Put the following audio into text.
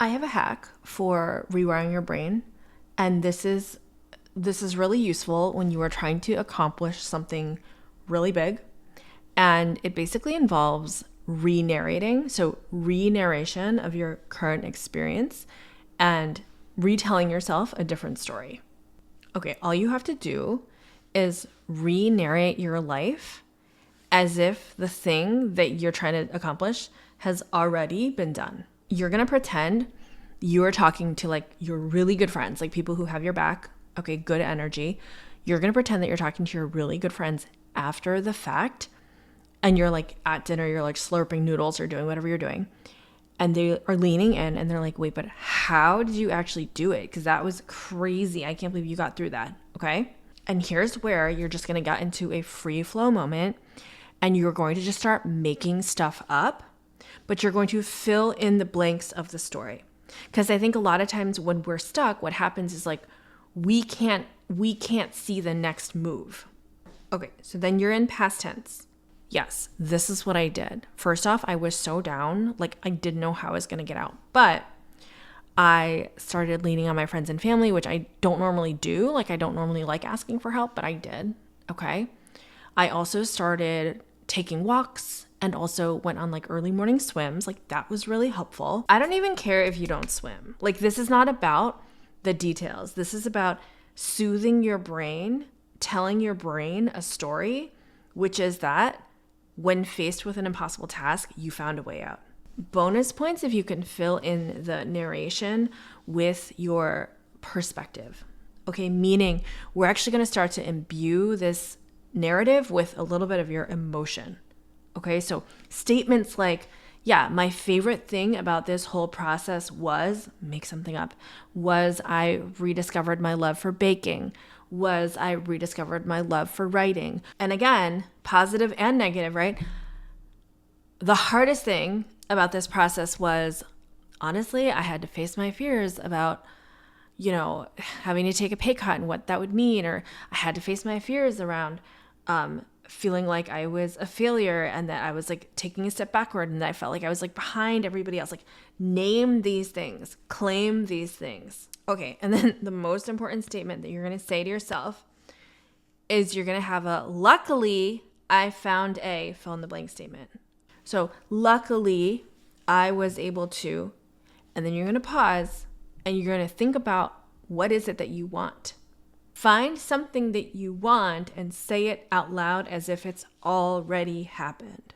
I have a hack for rewiring your brain, and this is really useful when you are trying to accomplish something really big. And it basically involves re-narrating, so re-narration of your current experience and retelling yourself a different story. Okay, all you have to do is re-narrate your life as if the thing that you're trying to accomplish has already been done. You're going to pretend you are talking to like your really good friends, like people who have your back. Okay, good energy. You're going to pretend that you're talking to your really good friends after the fact, and you're like at dinner, you're like slurping noodles or doing whatever you're doing. And they are leaning in and they're like, wait, but how did you actually do it? Because that was crazy. I can't believe you got through that. Okay. And here's where you're just going to get into a free flow moment and you're going to just start making stuff up, but you're going to fill in the blanks of the story. Because I think a lot of times when we're stuck, what happens is like we can't see the next move. Okay, so then you're in past tense. Yes, this is what I did. First off, I was so down, like I didn't know how I was going to get out. But I started leaning on my friends and family, which I don't normally do. Like I don't normally like asking for help, but I did. Okay. I also started taking walks and also went on like early morning swims. Like that was really helpful. I don't even care if you don't swim. Like this is not about the details. This is about soothing your brain, telling your brain a story, which is that when faced with an impossible task, you found a way out. Bonus points if you can fill in the narration with your perspective. Okay, meaning we're actually going to start to imbue this narrative with a little bit of your emotion. Okay, so statements like, yeah, my favorite thing about this whole process was, make something up, was I rediscovered my love for baking, was I rediscovered my love for writing. And again, positive and negative, right? The hardest thing about this process was, honestly, I had to face my fears about, having to take a pay cut and what that would mean, or I had to face my fears around feeling like I was a failure and that I was like taking a step backward and that I felt like I was like behind everybody else. Like name these things, claim these things. Okay, and then the most important statement that you're going to say to yourself is you're going to have a luckily I found a fill in the blank statement. So luckily I was able to, and then you're going to pause and you're going to think about what is it that you want. Find something that you want and say it out loud as if it's already happened.